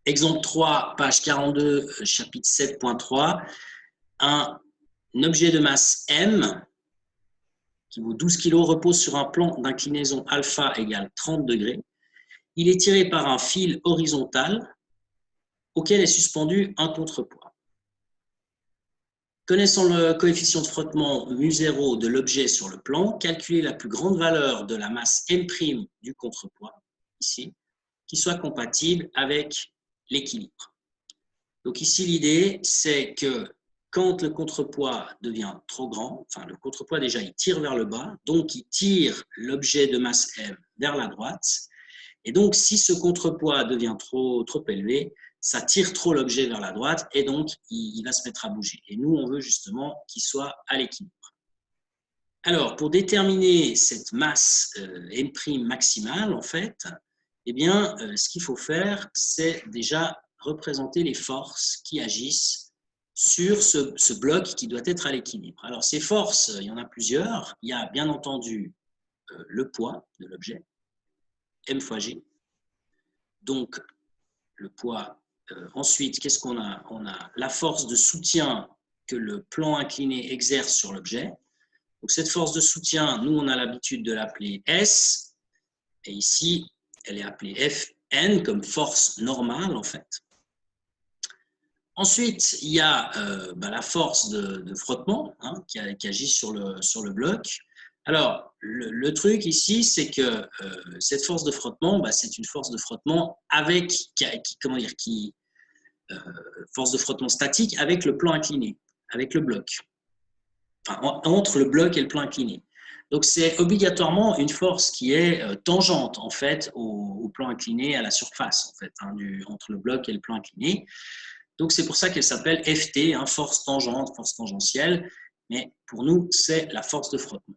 Exemple 3, page 42, chapitre 7.3. Un objet de masse M qui vaut 12 kg repose sur un plan d'inclinaison alpha égale 30 degrés. Il est tiré par un fil horizontal auquel est suspendu un contrepoids. Connaissant le coefficient de frottement mu0 de l'objet sur le plan, calculez la plus grande valeur de la masse M' du contrepoids, ici, qui soit compatible avec l'équilibre. Donc ici, l'idée, c'est que quand le contrepoids devient trop grand, enfin le contrepoids déjà, il tire vers le bas, donc il tire l'objet de masse M vers la droite, et donc si ce contrepoids devient trop élevé, ça tire trop l'objet vers la droite, et donc il va se mettre à bouger. Et nous, on veut justement qu'il soit à l'équilibre. Alors, pour déterminer cette masse M' maximale, en fait, eh bien, ce qu'il faut faire, c'est déjà représenter les forces qui agissent sur ce bloc qui doit être à l'équilibre. Alors, ces forces, il y en a plusieurs. Il y a bien entendu le poids de l'objet, M fois G. Donc, le poids. Ensuite, qu'est-ce qu'on a? On a la force de soutien que le plan incliné exerce sur l'objet. Donc, cette force de soutien, nous, on a l'habitude de l'appeler S. Et ici, elle est appelée Fn comme force normale, en fait. Ensuite, il y a la force de frottement qui agit sur le bloc. Alors, le truc ici, c'est que cette force de frottement, c'est une force de frottement avec, force de frottement statique avec le plan incliné, avec le bloc. Enfin, entre le bloc et le plan incliné. Donc, c'est obligatoirement une force qui est tangente, en fait, au plan incliné, à la surface, en fait, entre le bloc et le plan incliné. Donc, c'est pour ça qu'elle s'appelle FT, force tangente, force tangentielle. Mais pour nous, c'est la force de frottement.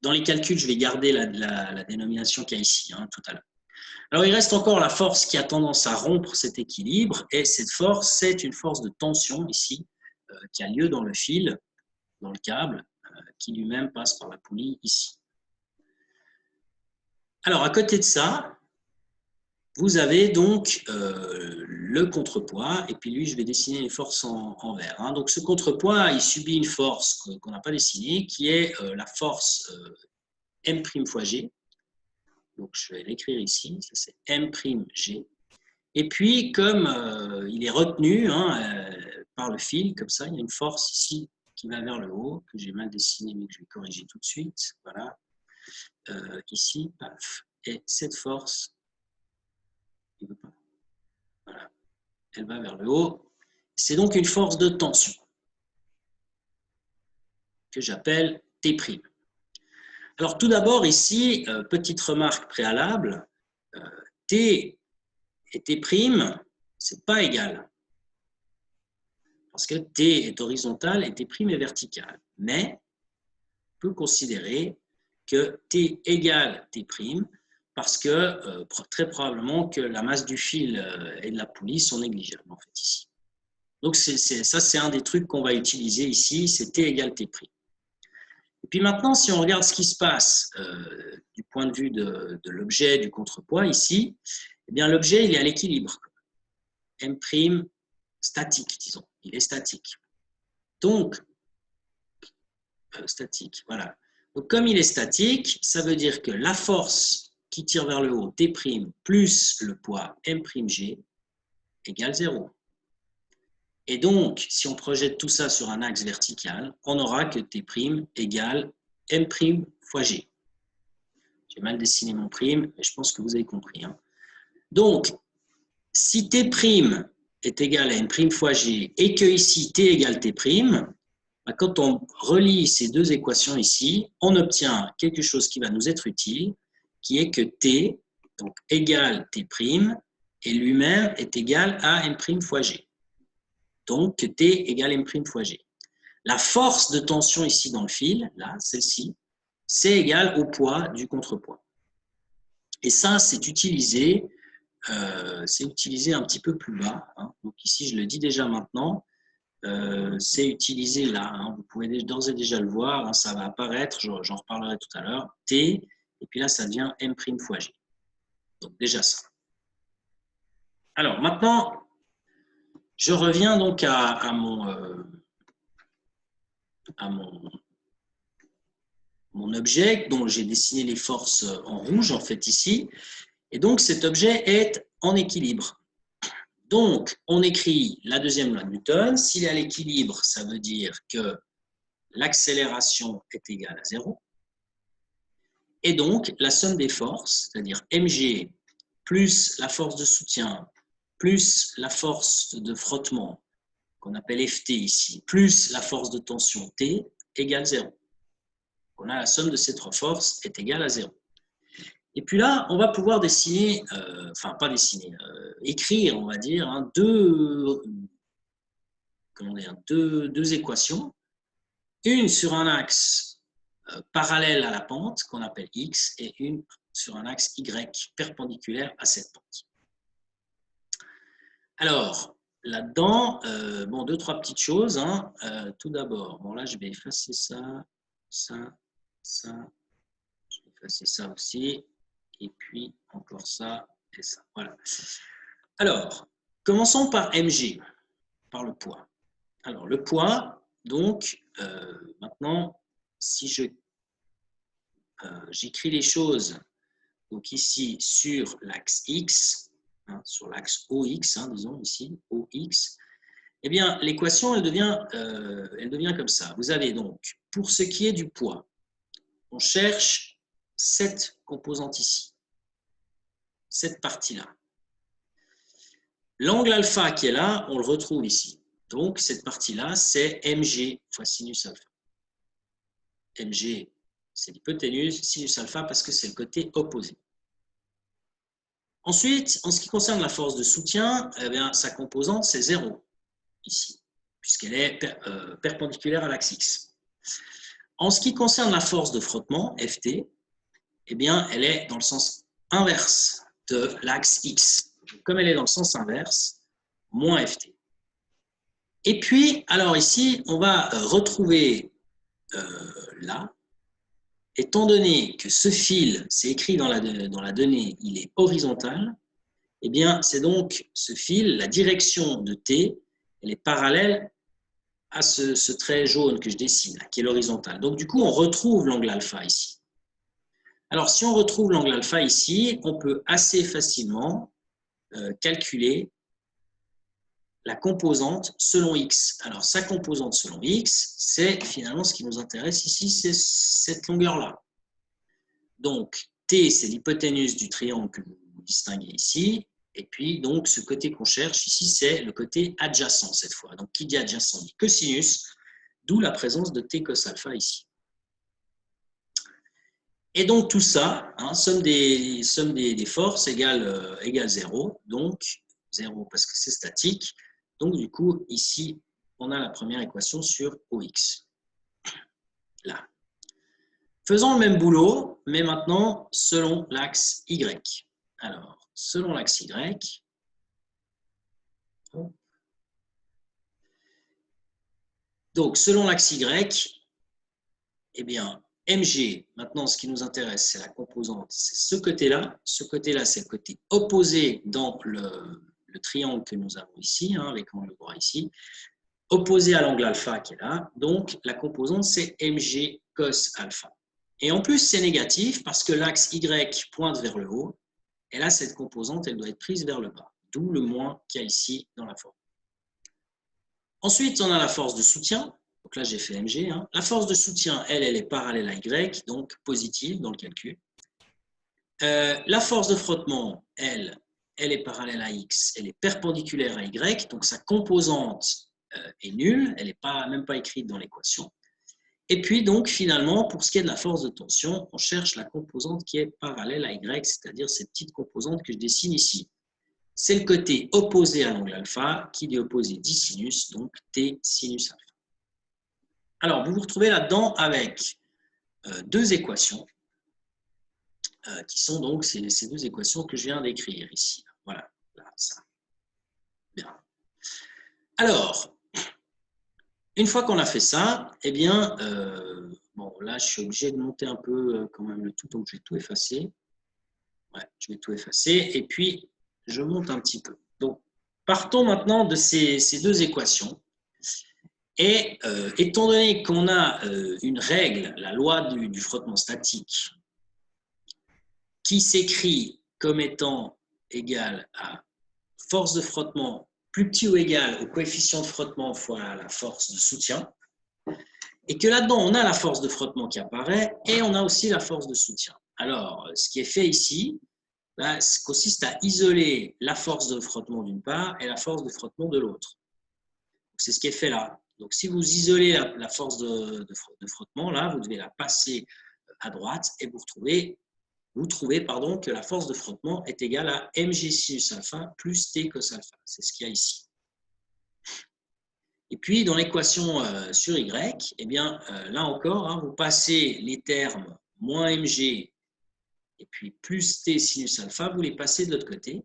Dans les calculs, je vais garder la dénomination qu'il y a ici, tout à l'heure. Alors, il reste encore la force qui a tendance à rompre cet équilibre. Et cette force, c'est une force de tension, ici, qui a lieu dans le fil, dans le câble, qui lui-même passe par la poulie ici. Alors, à côté de ça, vous avez donc le contrepoids, et puis lui, je vais dessiner les forces en vert. Donc, ce contrepoids, il subit une force qu'on n'a pas dessinée, qui est la force M' fois G. Donc, je vais l'écrire ici, ça c'est M'G. Et puis, comme il est retenu par le fil, comme ça, il y a une force ici qui va vers le haut, que j'ai mal dessiné, mais que je vais corriger tout de suite. Voilà. Ici, paf. Et cette force, voilà, elle va vers le haut. C'est donc une force de tension que j'appelle T'. Alors, tout d'abord, ici, petite remarque préalable, T et T', c'est pas égal. Parce que T est horizontal et T' est vertical. Mais on peut considérer que T égale T' parce que très probablement que la masse du fil et de la poulie sont négligeables en fait ici. Donc ça c'est un des trucs qu'on va utiliser ici, c'est T égale T'. Et puis maintenant, si on regarde ce qui se passe du point de vue de l'objet, du contrepoids ici, eh bien l'objet il est à l'équilibre. M' statique, disons, il est statique. Donc, statique, voilà. Donc, comme il est statique, ça veut dire que la force qui tire vers le haut, T' plus le poids M'G égale 0. Et donc, si on projette tout ça sur un axe vertical, on aura que T' égale M' fois G. J'ai mal dessiné mon prime, mais je pense que vous avez compris. Donc, si T' est égal à M' fois G et que ici T égale T', quand on relie ces deux équations ici, on obtient quelque chose qui va nous être utile, qui est que T donc, égale T' et lui-même est égal à M' fois G. Donc, que T égale M' fois G. La force de tension ici dans le fil, là, celle-ci, c'est égal au poids du contrepoids. Et ça, c'est utilisé un petit peu plus bas. Donc ici, je le dis déjà maintenant, c'est utilisé là. Vous pouvez d'ores et déjà le voir, ça va apparaître, j'en reparlerai tout à l'heure, T, et puis là, ça devient M' fois G. Donc déjà ça. Alors, maintenant, je reviens donc à mon objet dont j'ai dessiné les forces en rouge, en fait, ici. Et donc, cet objet est en équilibre. Donc, on écrit la deuxième loi de Newton. S'il est à l'équilibre, ça veut dire que l'accélération est égale à 0. Et donc, la somme des forces, c'est-à-dire mg plus la force de soutien, plus la force de frottement, qu'on appelle Ft ici, plus la force de tension T, égale 0. On a la somme de ces trois forces est égale à 0. Et puis là, on va pouvoir dessiner, enfin pas dessiner, écrire, on va dire, hein, deux équations. Une sur un axe parallèle à la pente, qu'on appelle x, et une sur un axe y perpendiculaire à cette pente. Alors, là-dedans, bon, deux, trois petites choses. Hein. Tout d'abord, bon là, je vais effacer ça, ça, ça. Je vais effacer ça aussi. Et puis, encore ça et ça. Voilà. Alors, commençons par mg, par le poids. Alors, le poids, donc, maintenant, si j'écris les choses, donc ici, sur l'axe x, hein, sur l'axe OX, hein, disons ici, OX, eh bien, l'équation, elle devient comme ça. Vous avez donc, pour ce qui est du poids, on cherche cette composante ici, cette partie-là. L'angle alpha qui est là, on le retrouve ici. Donc, cette partie-là, c'est mg fois sinus alpha. Mg, c'est l'hypoténuse, sinus alpha parce que c'est le côté opposé. Ensuite, en ce qui concerne la force de soutien, eh bien, sa composante, c'est 0 ici, puisqu'elle est perpendiculaire à l'axe x. En ce qui concerne la force de frottement, Ft, eh bien, elle est dans le sens inverse de l'axe x. Comme elle est dans le sens inverse, moins Ft. Et puis, alors ici, on va retrouver là, étant donné que ce fil, c'est écrit dans la donnée, il est horizontal, eh bien, c'est donc ce fil, la direction de T, elle est parallèle à ce trait jaune que je dessine, qui est l'horizontale. Donc, du coup, on retrouve l'angle alpha ici. Alors, si on retrouve l'angle alpha ici, on peut assez facilement calculer la composante selon x. Alors, sa composante selon x, c'est finalement ce qui nous intéresse ici, c'est cette longueur-là. Donc, T, c'est l'hypoténuse du triangle que vous distinguez ici. Et puis, donc, ce côté qu'on cherche ici, c'est le côté adjacent cette fois. Donc, qui dit adjacent dit cosinus, d'où la présence de T cos alpha ici. Et donc, tout ça, hein, somme des forces égale 0. Donc, 0 parce que c'est statique. Donc, du coup, ici, on a la première équation sur OX. Là. Faisons le même boulot, mais maintenant selon l'axe Y. Alors, selon l'axe Y, donc selon l'axe Y, eh bien, mg, maintenant ce qui nous intéresse, c'est la composante, c'est ce côté-là. Ce côté-là, c'est le côté opposé dans le triangle que nous avons ici, hein, avec l'angle droit ici, opposé à l'angle alpha qui est là. Donc, la composante, c'est mg cos alpha. Et en plus, c'est négatif parce que l'axe Y pointe vers le haut. Et là, cette composante, elle doit être prise vers le bas. D'où le moins qu'il y a ici dans la forme. Ensuite, on a la force de soutien. Donc là, j'ai fait mg. Hein. La force de soutien, elle est parallèle à y, donc positive dans le calcul. La force de frottement, elle est parallèle à x, elle est perpendiculaire à y, donc sa composante est nulle, elle n'est même pas écrite dans l'équation. Et puis, donc, finalement, pour ce qui est de la force de tension, on cherche la composante qui est parallèle à y, c'est-à-dire cette petite composante que je dessine ici. C'est le côté opposé à l'angle alpha, qui dit opposé dit sinus, donc T sinus alpha. Alors, vous vous retrouvez là-dedans avec deux équations, qui sont donc ces deux équations que je viens d'écrire ici. Voilà, là, ça. Bien. Alors, une fois qu'on a fait ça, eh bien, bon, là, je suis obligé de monter un peu quand même le tout, donc je vais tout effacer. Ouais, je vais tout effacer, et puis, je monte un petit peu. Donc, partons maintenant de ces deux équations. Et étant donné qu'on a une règle, la loi du frottement statique, qui s'écrit comme étant égale à force de frottement plus petit ou égal au coefficient de frottement fois la force de soutien, et que là-dedans, on a la force de frottement qui apparaît et on a aussi la force de soutien. Alors, ce qui est fait ici, là, consiste à isoler la force de frottement d'une part et la force de frottement de l'autre. C'est ce qui est fait là. Donc, si vous isolez la force de frottement, là, vous devez la passer à droite et vous trouvez que la force de frottement est égale à mg sinus alpha plus t cos alpha. C'est ce qu'il y a ici. Et puis, dans l'équation sur y, eh bien, là encore, hein, vous passez les termes moins mg et puis plus t sinus alpha, vous les passez de l'autre côté.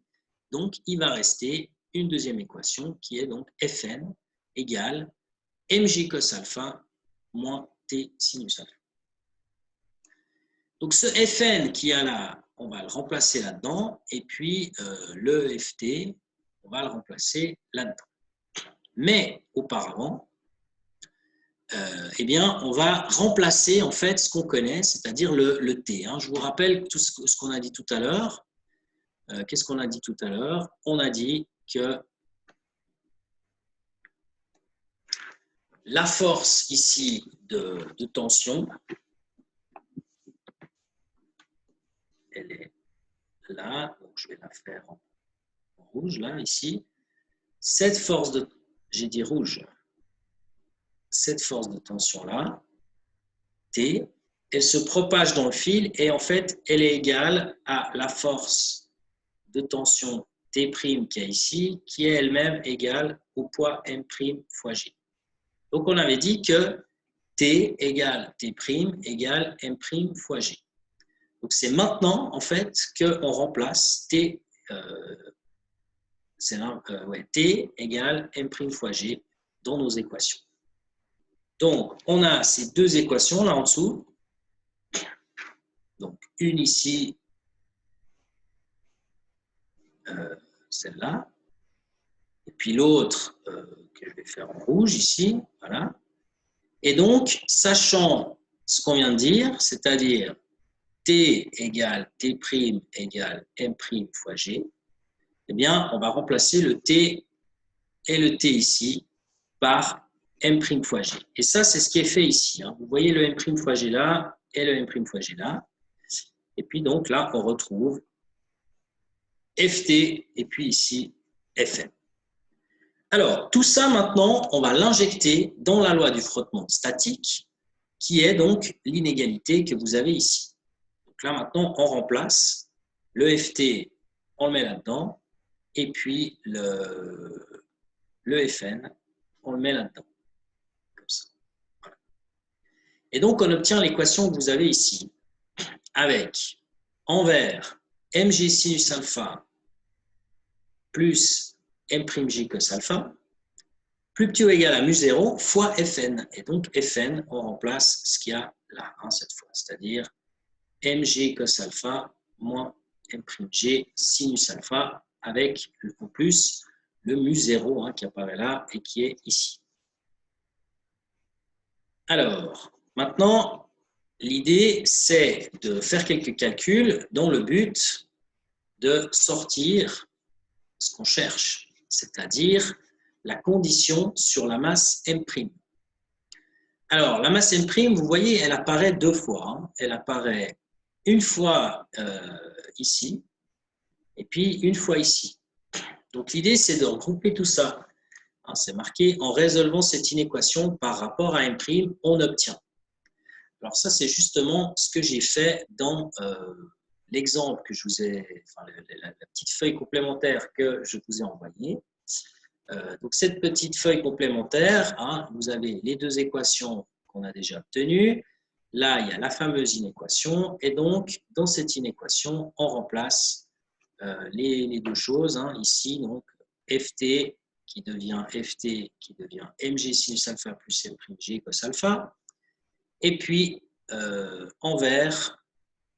Donc, il va rester une deuxième équation qui est donc Fn égale mg cos alpha moins t sinus alpha. Donc, ce Fn qui a là, on va le remplacer là-dedans, et puis le Ft, on va le remplacer là-dedans. Mais auparavant, eh bien, on va remplacer en fait ce qu'on connaît, c'est-à-dire le T. Hein. Je vous rappelle tout ce qu'on a dit tout à l'heure. Qu'est-ce qu'on a dit tout à l'heure? On a dit que la force ici de tension, elle est là, donc je vais la faire en rouge, là, ici. Cette force de, j'ai dit rouge, cette force de tension-là, T, elle se propage dans le fil et en fait, elle est égale à la force de tension T' qu'il y a ici, qui est elle-même égale au poids M' fois G. Donc, on avait dit que T égale T' égale M' fois G. Donc, c'est maintenant, en fait, qu'on remplace T, T égale M' fois G dans nos équations. Donc, on a ces deux équations là en dessous. Donc, une ici, celle-là. Et puis l'autre que je vais faire en rouge ici. Voilà. Et donc, sachant ce qu'on vient de dire, c'est-à-dire T égale T' égale M' fois G, eh bien, on va remplacer le T et le T ici par M' fois G. Et ça, c'est ce qui est fait ici. Hein. Vous voyez le M' fois G là et le M' fois G là. Et puis donc là, on retrouve Ft et puis ici Fm. Alors, tout ça maintenant, on va l'injecter dans la loi du frottement statique, qui est donc l'inégalité que vous avez ici. Donc là maintenant, on remplace le Ft, on le met là-dedans, et puis le Fn, on le met là-dedans. Comme ça. Voilà. Et donc, on obtient l'équation que vous avez ici, avec envers mg sinus alpha plus m'g cos alpha, plus petit ou égal à mu0 fois Fn. Et donc, Fn, on remplace ce qu'il y a là, hein, cette fois, c'est-à-dire mg cos alpha moins m'g sinus alpha avec, en plus, le mu0 hein, qui apparaît là et qui est ici. Alors, maintenant, l'idée, c'est de faire quelques calculs dans le but de sortir ce qu'on cherche, c'est-à-dire la condition sur la masse M'. Alors, la masse M', vous voyez, elle apparaît deux fois. Hein. Elle apparaît une fois ici, et puis une fois ici. Donc, l'idée, c'est de regrouper tout ça. Hein, c'est marqué, en résolvant cette inéquation par rapport à M', on obtient. Alors, ça, c'est justement ce que j'ai fait dans l'exemple que je vous ai, enfin, la petite feuille complémentaire que je vous ai envoyée. Donc, cette petite feuille complémentaire, hein, vous avez les deux équations qu'on a déjà obtenues. Là, il y a la fameuse inéquation. Et donc, dans cette inéquation, on remplace les deux choses. Hein, ici, donc, Ft qui devient mg sinus alpha plus m'g cos alpha. Et puis, envers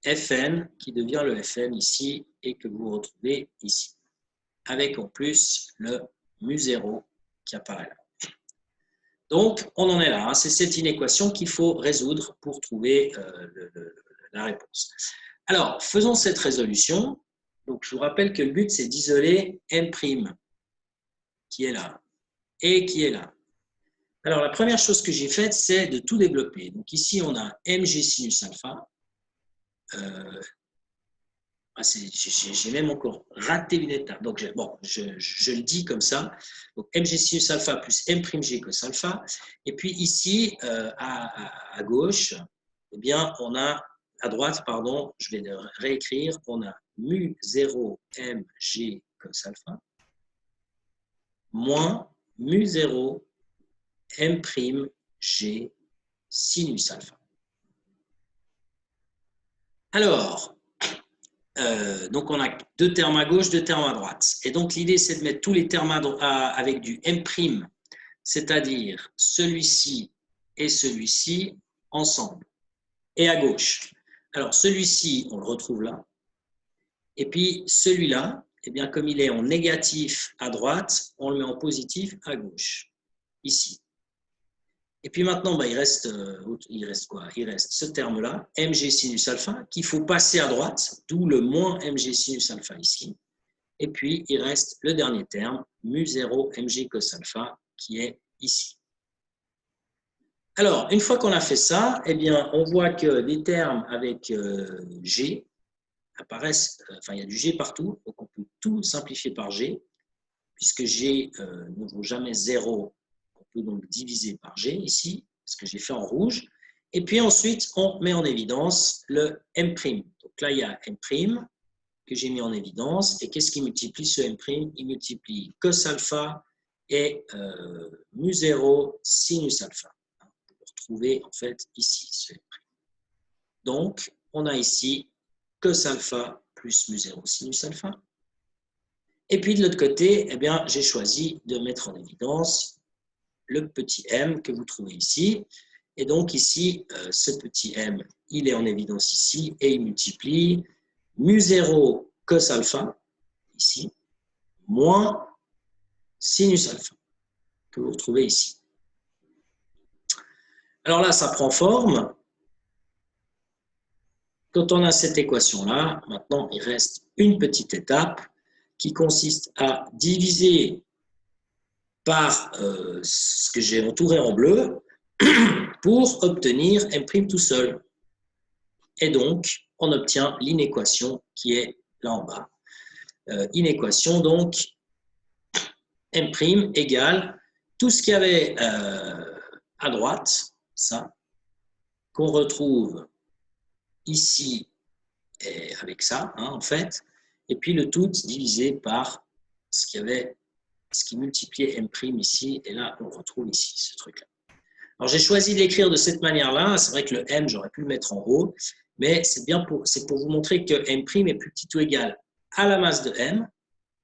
Fn qui devient le Fn ici et que vous retrouvez ici. avec en plus le mu0 qui apparaît là. Donc, on en est là. Hein. C'est cette inéquation qu'il faut résoudre pour trouver la réponse. Alors, faisons cette résolution. Donc, je vous rappelle que le but, c'est d'isoler M', qui est là, et qui est là. Alors, la première chose que j'ai faite, c'est de tout développer. Donc, ici, on a mg sinus alpha. J'ai même encore raté une étape. Donc, bon, je le dis comme ça. Donc, mg sinus alpha plus m'g cos alpha. Et puis ici, à gauche, eh bien, on a, à droite, pardon, je vais le réécrire, on a mu0 mg cos alpha moins mu0 m'g sinus alpha. Alors, donc, on a deux termes à gauche, deux termes à droite. Et donc, l'idée, c'est de mettre tous les termes avec du M', c'est-à-dire celui-ci et celui-ci ensemble, et à gauche. Alors, celui-ci, on le retrouve là. Et puis, celui-là, eh bien, comme il est en négatif à droite, on le met en positif à gauche, ici. Et puis maintenant, bah, il reste quoi? Il reste ce terme-là, mg sinus alpha, qu'il faut passer à droite, d'où le moins mg sinus alpha ici. Et puis, il reste le dernier terme, mu0 mg cos alpha, qui est ici. Alors, une fois qu'on a fait ça, eh bien, on voit que des termes avec g apparaissent, enfin, il y a du g partout, donc on peut tout simplifier par g, puisque g ne vaut jamais 0. On peut donc diviser par G ici, ce que j'ai fait en rouge. Et puis ensuite, on met en évidence le M'. Donc là, il y a M' que j'ai mis en évidence. Et qu'est-ce qui multiplie ce M'? Il multiplie cos alpha et mu0 sinus alpha. Vous le retrouvez en fait ici, ce M'. Donc, on a ici cos alpha plus mu0 sinus alpha. Et puis de l'autre côté, eh bien, j'ai choisi de mettre en évidence le petit m que vous trouvez ici. Et donc ici, ce petit m, il est en évidence ici et il multiplie mu0 cos alpha, ici, moins sinus alpha, que vous retrouvez ici. Alors là, ça prend forme. Quand on a cette équation-là, maintenant, il reste une petite étape qui consiste à diviser par ce que j'ai entouré en bleu pour obtenir M' tout seul. Et donc, on obtient l'inéquation qui est là en bas. Inéquation, donc, M' égale tout ce qu'il y avait à droite, ça, qu'on retrouve ici et avec ça, hein, en fait, et puis le tout divisé par ce qu'il y avait, ce qui multipliait M' ici, et là, on retrouve ici ce truc-là. Alors, j'ai choisi de l'écrire de cette manière-là. C'est vrai que le M, j'aurais pu le mettre en haut, mais c'est pour vous montrer que M' est plus petit ou égal à la masse de M,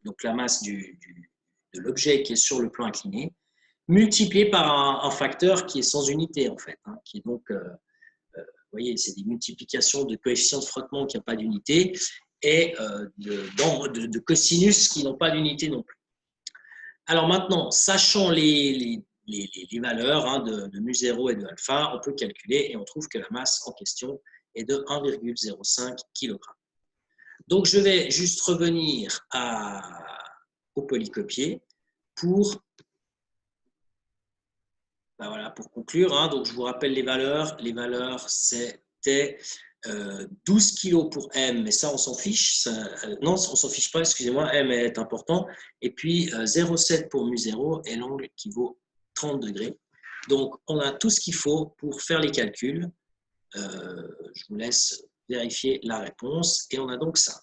donc la masse de l'objet qui est sur le plan incliné, multiplié par un facteur qui est sans unité, en fait, hein, qui est donc, vous voyez, c'est des multiplications de coefficients de frottement qui n'ont pas d'unité et de cosinus qui n'ont pas d'unité non plus. Alors maintenant, sachant les valeurs hein, de mu0 et de alpha, on peut calculer et on trouve que la masse en question est de 1,05 kg. Donc, je vais juste revenir au polycopier pour, ben voilà, pour conclure. Hein, donc, je vous rappelle les valeurs. Les valeurs, c'était 12 kg pour M, mais ça, on s'en fiche. Non, on s'en fiche pas, excusez-moi, M est important. Et puis, 0,7 pour mu0 et l'angle qui vaut 30 degrés. Donc, on a tout ce qu'il faut pour faire les calculs. Je vous laisse vérifier la réponse. Et on a donc ça.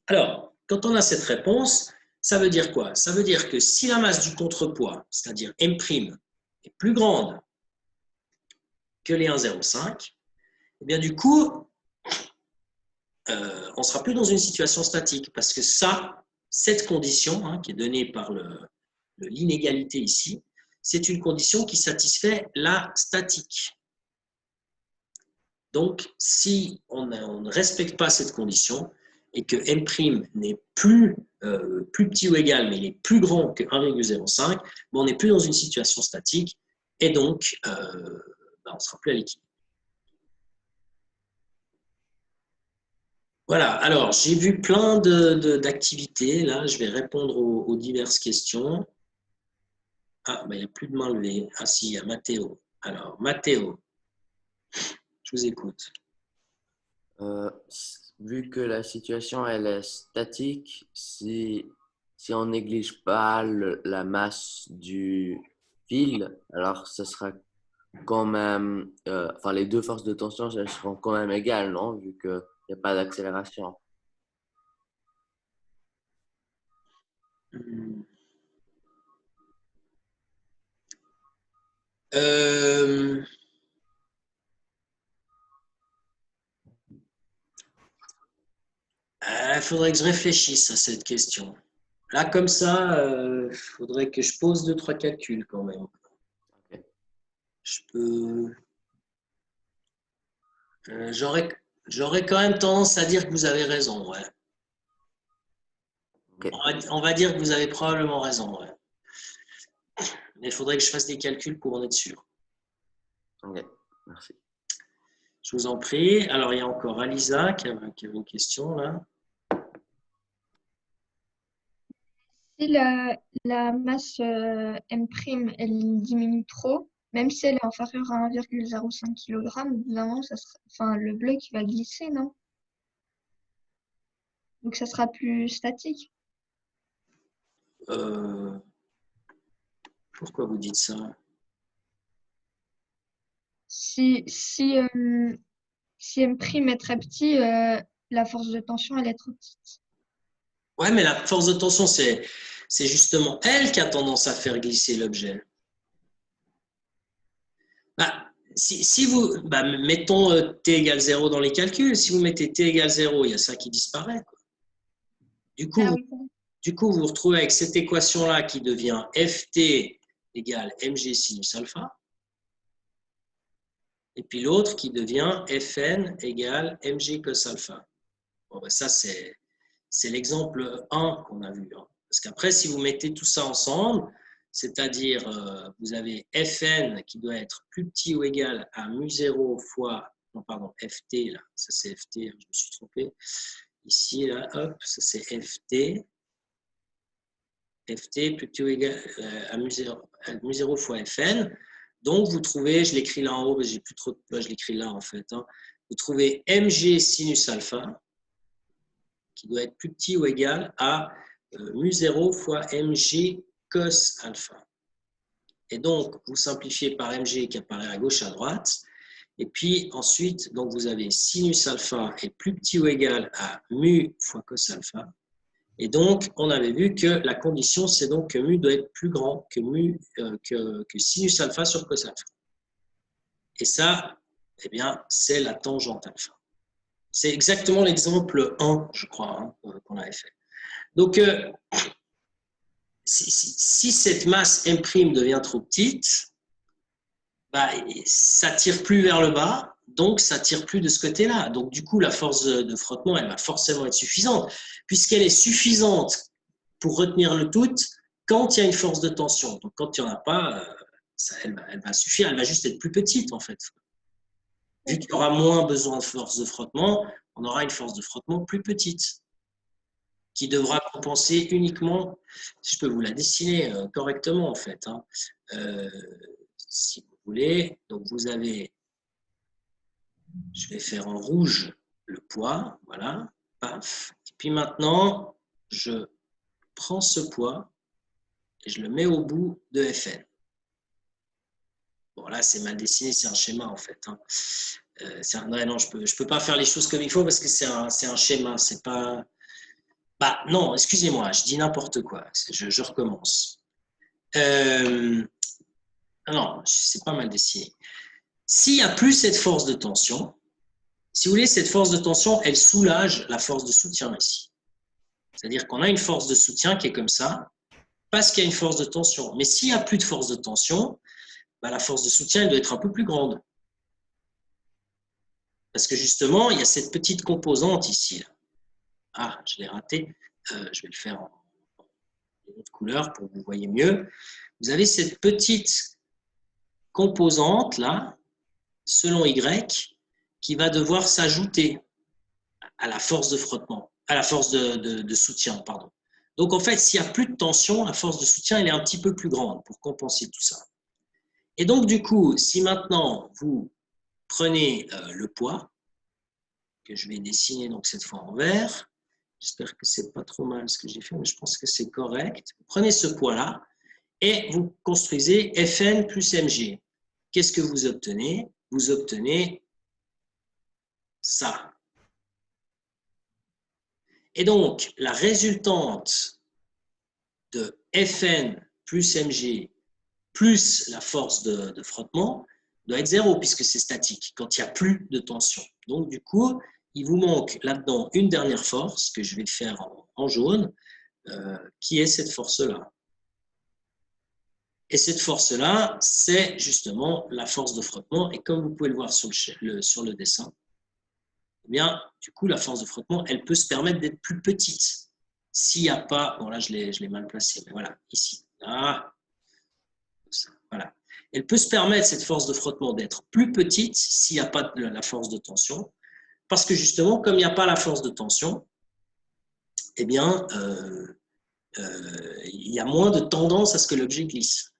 Alors, quand on a cette réponse, ça veut dire quoi? Ça veut dire que si la masse du contrepoids, c'est-à-dire M', est plus grande que les 1,05, eh bien du coup, on ne sera plus dans une situation statique parce que cette condition hein, qui est donnée par l'inégalité ici, c'est une condition qui satisfait la statique. Donc, si on ne respecte pas cette condition, et que M' n'est plus petit ou égal, mais il est plus grand que 1,05, on n'est plus dans une situation statique et donc on ne sera plus à l'équilibre. Voilà, alors j'ai vu plein d'activités. Là, je vais répondre aux diverses questions. Ah, il n'y a plus de main levée. Ah si, il y a Mathéo. Alors, Mathéo, je vous écoute. Vu que la situation elle est statique, si on néglige pas la masse du fil, alors ce sera quand même, enfin les deux forces de tension elles seront quand même égales, non? Vu qu'il n'y a pas d'accélération. Il faudrait que je réfléchisse à cette question. Là, comme ça, il faudrait que je pose 2-3 calculs quand même. Okay. Je peux. J'aurais quand même tendance à dire que vous avez raison. Ouais. Okay. On va dire que vous avez probablement raison. Ouais. Mais il faudrait que je fasse des calculs pour en être sûr. Ok, merci. Je vous en prie. Alors, il y a encore Alisa qui avait une question là. Si la masse M', elle diminue trop, même si elle est inférieure à 1,05 kg, au bout d'un moment, le bloc il va glisser, non? Donc ça sera plus statique. Pourquoi vous dites ça? Si M' est très petit, la force de tension elle est trop petite. Ouais, mais la force de tension, c'est justement elle qui a tendance à faire glisser l'objet. Si vous, mettons t égale 0 dans les calculs, si vous mettez t égale 0, il y a ça qui disparaît. Quoi. Du coup, vous vous retrouvez avec cette équation-là qui devient ft égale mg sinus alpha, et puis l'autre qui devient fn égale mg cos alpha. Bon, ça, c'est l'exemple 1 qu'on a vu. Hein. Parce qu'après, si vous mettez tout ça ensemble, c'est-à-dire vous avez Fn qui doit être plus petit ou égal à mu0 fois, non pardon, Ft, là, ça c'est Ft, je me suis trompé. Ici, là, hop, ça c'est Ft. Ft plus petit ou égal à mu0 fois Fn. Donc, vous trouvez, je l'écris là en haut, mais j'ai plus trop de place, je l'écris là en fait. Hein. Vous trouvez mg sinus alpha, qui doit être plus petit ou égal à mu0 fois mg cos alpha. Et donc, vous simplifiez par mg qui apparaît à gauche, à droite. Et puis ensuite, donc vous avez sinus alpha est plus petit ou égal à mu fois cos alpha. Et donc, on avait vu que la condition, c'est donc que mu doit être plus grand que, que sinus alpha sur cos alpha. Et ça, eh bien, c'est la tangente alpha. C'est exactement l'exemple 1, je crois, hein, qu'on avait fait. Donc, si cette masse M' devient trop petite, ça ne tire plus vers le bas, donc ça ne tire plus de ce côté-là. Donc, du coup, la force de frottement, elle va forcément être suffisante, puisqu'elle est suffisante pour retenir le tout quand il y a une force de tension. Donc, quand il n'y en a pas, elle va suffire, elle va juste être plus petite, en fait. Vu qu'il y aura moins besoin de force de frottement, on aura une force de frottement plus petite, qui devra compenser uniquement, si je peux vous la dessiner correctement, en fait. Hein. Si vous voulez, donc vous avez, je vais faire en rouge le poids, voilà, paf. Et puis maintenant, je prends ce poids et je le mets au bout de Fn. Bon, là, c'est mal dessiné, c'est un schéma, en fait. Hein. Non, je peux pas faire les choses comme il faut parce que c'est un schéma, c'est pas... non, excusez-moi, je dis n'importe quoi, je recommence. Non, c'est pas mal dessiné. S'il n'y a plus cette force de tension, si vous voulez, cette force de tension, elle soulage la force de soutien ici. C'est-à-dire qu'on a une force de soutien qui est comme ça, parce qu'il y a une force de tension. Mais s'il n'y a plus de force de tension, la force de soutien, elle doit être un peu plus grande. Parce que justement, il y a cette petite composante ici. Là. Ah, je l'ai raté. Je vais le faire en autre couleur pour que vous voyez mieux. Vous avez cette petite composante là, selon Y, qui va devoir s'ajouter à la force de frottement, à la force de soutien, pardon. Donc en fait, s'il n'y a plus de tension, la force de soutien elle est un petit peu plus grande pour compenser tout ça. Et donc du coup, si maintenant vous prenez le poids, que je vais dessiner donc cette fois en vert, j'espère que c'est pas trop mal ce que j'ai fait, mais je pense que c'est correct. Vous prenez ce poids-là et vous construisez Fn plus Mg. Qu'est-ce que vous obtenez? Vous obtenez ça. Et donc, la résultante de Fn plus Mg plus la force de frottement doit être 0 puisque c'est statique, quand il n'y a plus de tension. Donc, du coup, il vous manque là-dedans une dernière force, que je vais faire en jaune, qui est cette force-là. Et cette force-là, c'est justement la force de frottement. Et comme vous pouvez le voir sur le dessin, eh bien, du coup, la force de frottement, elle peut se permettre d'être plus petite. S'il n'y a pas, bon là, je l'ai mal placé, mais voilà, ici, là, voilà. Elle peut se permettre, cette force de frottement, d'être plus petite s'il n'y a pas la force de tension, parce que justement, comme il n'y a pas la force de tension, eh bien, il y a moins de tendance à ce que l'objet glisse.